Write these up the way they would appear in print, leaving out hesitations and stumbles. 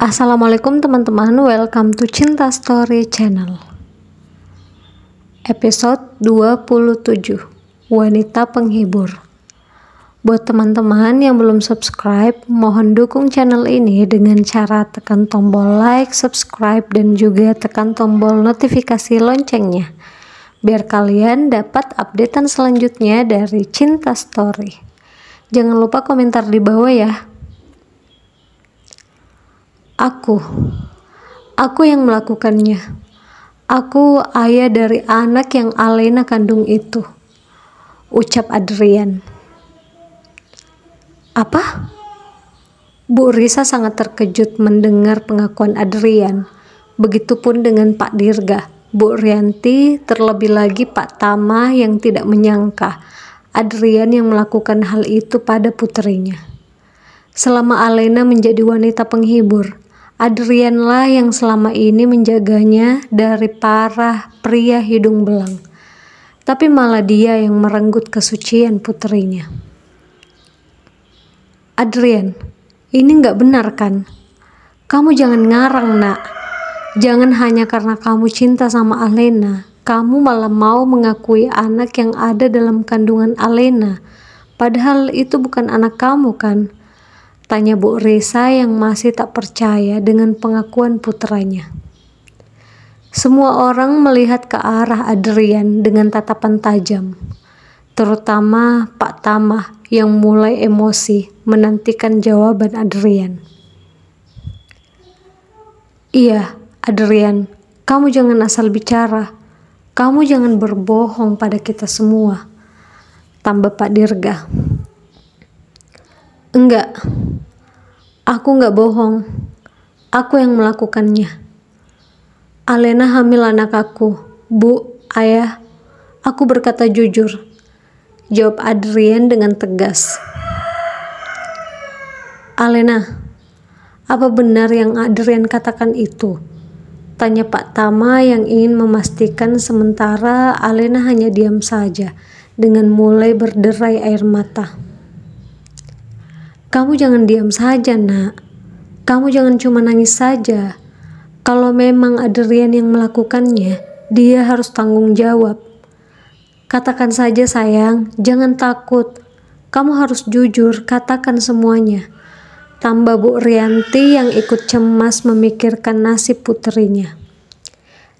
Assalamualaikum teman-teman, welcome to Cinta Story Channel. Episode 27, Wanita Penghibur. Buat teman-teman yang belum subscribe, mohon dukung channel ini dengan cara tekan tombol like, subscribe, dan juga tekan tombol notifikasi loncengnya, biar kalian dapat updatean selanjutnya dari Cinta Story. Jangan lupa komentar di bawah ya. Aku yang melakukannya. Aku ayah dari anak yang Alena kandung itu, ucap Adrian. Apa? Bu Risa sangat terkejut mendengar pengakuan Adrian. Begitupun dengan Pak Dirga, Bu Rianti, terlebih lagi Pak Tama yang tidak menyangka Adrian yang melakukan hal itu pada puterinya. Selama Alena menjadi wanita penghibur, Adrianlah yang selama ini menjaganya dari para pria hidung belang. Tapi malah dia yang merenggut kesucian puterinya. Adrian, ini nggak benar kan? Kamu jangan ngarang, nak. Jangan hanya karena kamu cinta sama Alena, kamu malah mau mengakui anak yang ada dalam kandungan Alena. Padahal itu bukan anak kamu kan? Tanya Bu Risa yang masih tak percaya dengan pengakuan putranya. Semua orang melihat ke arah Adrian dengan tatapan tajam, terutama Pak Tama yang mulai emosi menantikan jawaban Adrian. Iya, Adrian, kamu jangan asal bicara. Kamu jangan berbohong pada kita semua, tambah Pak Dirga. Enggak. Aku nggak bohong, aku yang melakukannya. Alena hamil anak aku, Bu, Ayah, aku berkata jujur, jawab Adrian dengan tegas. Alena, apa benar yang Adrian katakan itu? Tanya Pak Tama yang ingin memastikan sementara Alena hanya diam saja dengan mulai berderai air mata. Kamu jangan diam saja, nak. Kamu jangan cuma nangis saja. Kalau memang Adrian yang melakukannya, dia harus tanggung jawab. Katakan saja sayang, jangan takut. Kamu harus jujur, katakan semuanya. Tambah Bu Rianti yang ikut cemas memikirkan nasib puterinya.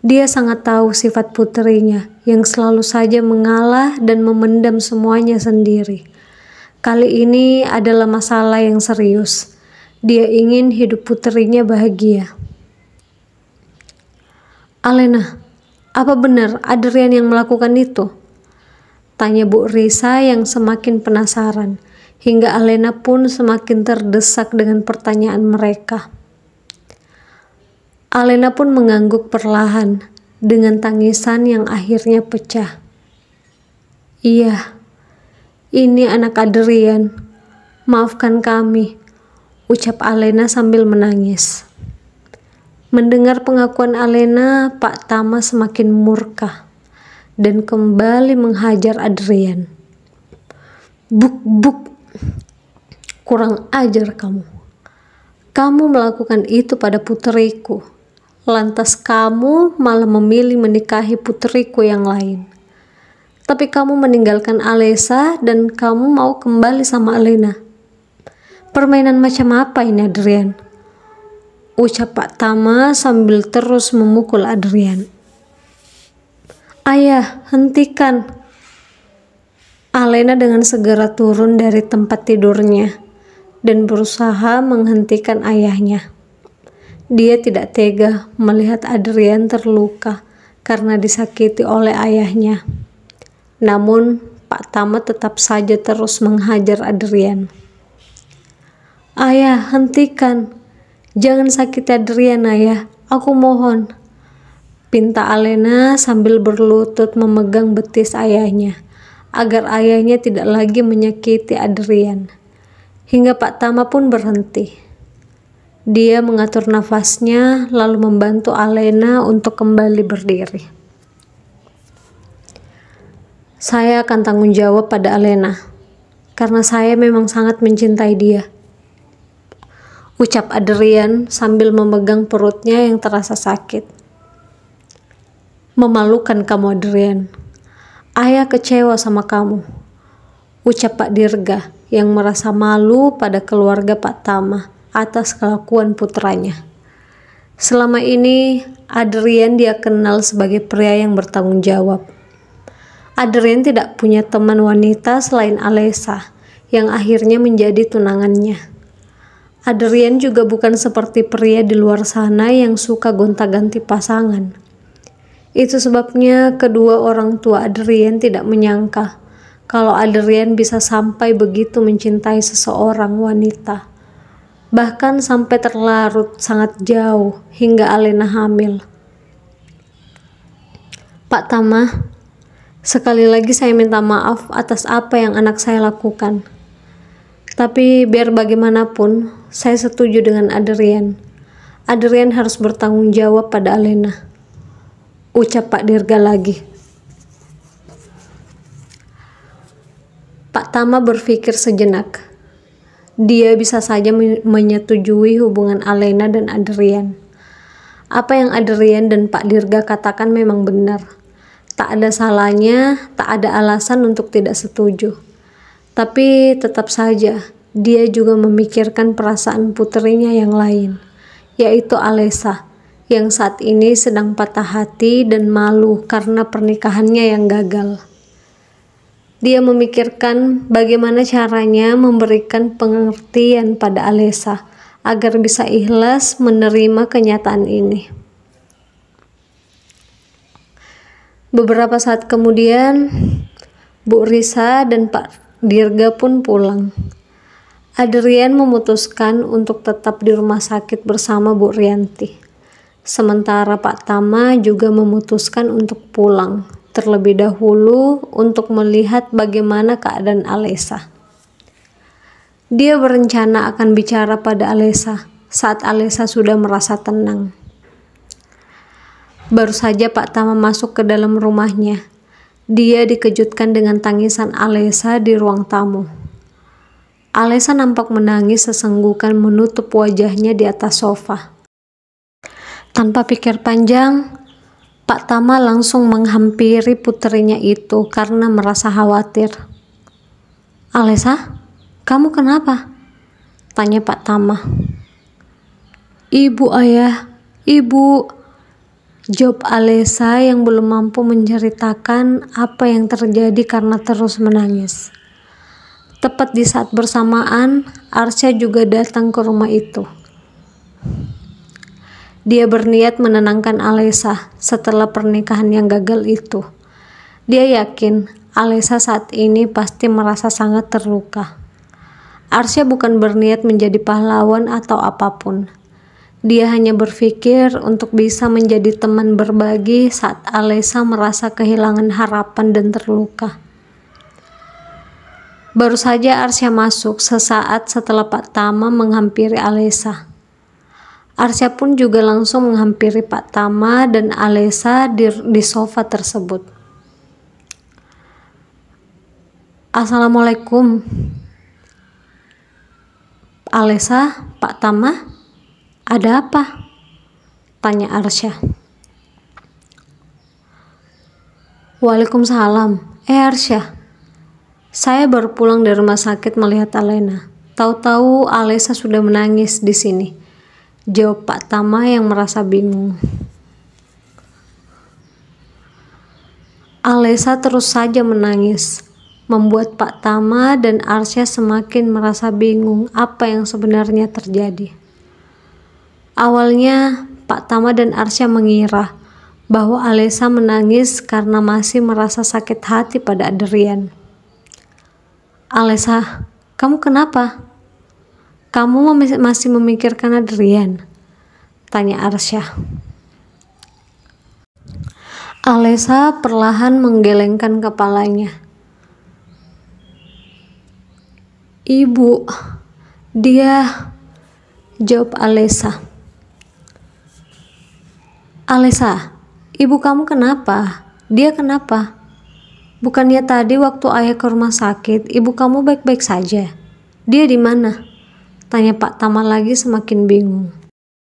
Dia sangat tahu sifat puterinya yang selalu saja mengalah dan memendam semuanya sendiri. Kali ini adalah masalah yang serius. Dia ingin hidup puterinya bahagia. Alena, apa benar Adrian yang melakukan itu? Tanya Bu Risa yang semakin penasaran, hingga Alena pun semakin terdesak dengan pertanyaan mereka. Alena pun mengangguk perlahan dengan tangisan yang akhirnya pecah. Iya. Ini anak Adrian, maafkan kami, ucap Alena sambil menangis. Mendengar pengakuan Alena, Pak Tama semakin murka dan kembali menghajar Adrian. Buk, kurang ajar kamu. Kamu melakukan itu pada puteriku, lantas kamu malah memilih menikahi puteriku yang lain. Tapi kamu meninggalkan Alesa dan kamu mau kembali sama Alena. Permainan macam apa ini, Adrian? Ucap Pak Tama sambil terus memukul Adrian. Ayah, hentikan. Alena dengan segera turun dari tempat tidurnya dan berusaha menghentikan ayahnya. Dia tidak tega melihat Adrian terluka karena disakiti oleh ayahnya. Namun, Pak Tama tetap saja terus menghajar Adrian. Ayah, hentikan. Jangan sakiti Adrian, ayah. Aku mohon. Pinta Alena sambil berlutut memegang betis ayahnya, agar ayahnya tidak lagi menyakiti Adrian. Hingga Pak Tama pun berhenti. Dia mengatur nafasnya, lalu membantu Alena untuk kembali berdiri. Saya akan tanggung jawab pada Alena, karena saya memang sangat mencintai dia. ucap Adrian sambil memegang perutnya yang terasa sakit. Memalukan kamu, Adrian. Ayah kecewa sama kamu, ucap Pak Dirga yang merasa malu pada keluarga Pak Tama atas kelakuan putranya. Selama ini, Adrian dia kenal sebagai pria yang bertanggung jawab. Adrian tidak punya teman wanita selain Alessa, yang akhirnya menjadi tunangannya. Adrian juga bukan seperti pria di luar sana yang suka gonta-ganti pasangan. Itu sebabnya kedua orang tua Adrian tidak menyangka kalau Adrian bisa sampai begitu mencintai seseorang wanita. Bahkan sampai terlarut sangat jauh hingga Alena hamil. Pak Tama, sekali lagi saya minta maaf atas apa yang anak saya lakukan. Tapi biar bagaimanapun, saya setuju dengan Adrian. Adrian harus bertanggung jawab pada Alena, ucap Pak Dirga lagi. Pak Tama berpikir sejenak. Dia bisa saja menyetujui hubungan Alena dan Adrian. Apa yang Adrian dan Pak Dirga katakan memang benar. Tak ada salahnya, tak ada alasan untuk tidak setuju. Tapi tetap saja, dia juga memikirkan perasaan putrinya yang lain, yaitu Alessa, yang saat ini sedang patah hati dan malu karena pernikahannya yang gagal. Dia memikirkan bagaimana caranya memberikan pengertian pada Alessa agar bisa ikhlas menerima kenyataan ini. Beberapa saat kemudian, Bu Risa dan Pak Dirga pun pulang. Adrian memutuskan untuk tetap di rumah sakit bersama Bu Rianti. Sementara Pak Tama juga memutuskan untuk pulang terlebih dahulu untuk melihat bagaimana keadaan Alessa. Dia berencana akan bicara pada Alessa saat Alessa sudah merasa tenang. Baru saja Pak Tama masuk ke dalam rumahnya, dia dikejutkan dengan tangisan Alessa di ruang tamu. Alessa nampak menangis sesenggukan menutup wajahnya di atas sofa. Tanpa pikir panjang, Pak Tama langsung menghampiri putrinya itu karena merasa khawatir. "Alessa, kamu kenapa?" tanya Pak Tama. "Ibu, ayah, ibu," jawab Alessa yang belum mampu menceritakan apa yang terjadi karena terus menangis. Tepat di saat bersamaan, Arsya juga datang ke rumah itu. Dia berniat menenangkan Alessa setelah pernikahan yang gagal itu. Dia yakin Alessa saat ini pasti merasa sangat terluka. Arsya bukan berniat menjadi pahlawan atau apapun. Dia hanya berpikir untuk bisa menjadi teman berbagi saat Alessa merasa kehilangan harapan dan terluka. Baru saja Arsya masuk sesaat setelah Pak Tama menghampiri Alessa. Arsya pun juga langsung menghampiri Pak Tama dan Alessa di sofa tersebut. "Assalamualaikum." "Alessa, Pak Tama, ada apa?" tanya Arsya. "Waalaikumsalam. Arsya, saya baru pulang dari rumah sakit melihat Alena. Tahu-tahu Alessa sudah menangis di sini," jawab Pak Tama yang merasa bingung. Alessa terus saja menangis, membuat Pak Tama dan Arsya semakin merasa bingung apa yang sebenarnya terjadi. Awalnya, Pak Tama dan Arsya mengira bahwa Alessa menangis karena masih merasa sakit hati pada Adrian. "Alessa, kamu kenapa? Kamu masih memikirkan Adrian?" tanya Arsya. Alessa perlahan menggelengkan kepalanya. "Ibu, dia," jawab Alessa. "Alessa, ibu kamu kenapa? Dia kenapa? Bukannya tadi waktu ayah ke rumah sakit, ibu kamu baik-baik saja. Dia di mana?" Tanya Pak Tama lagi semakin bingung.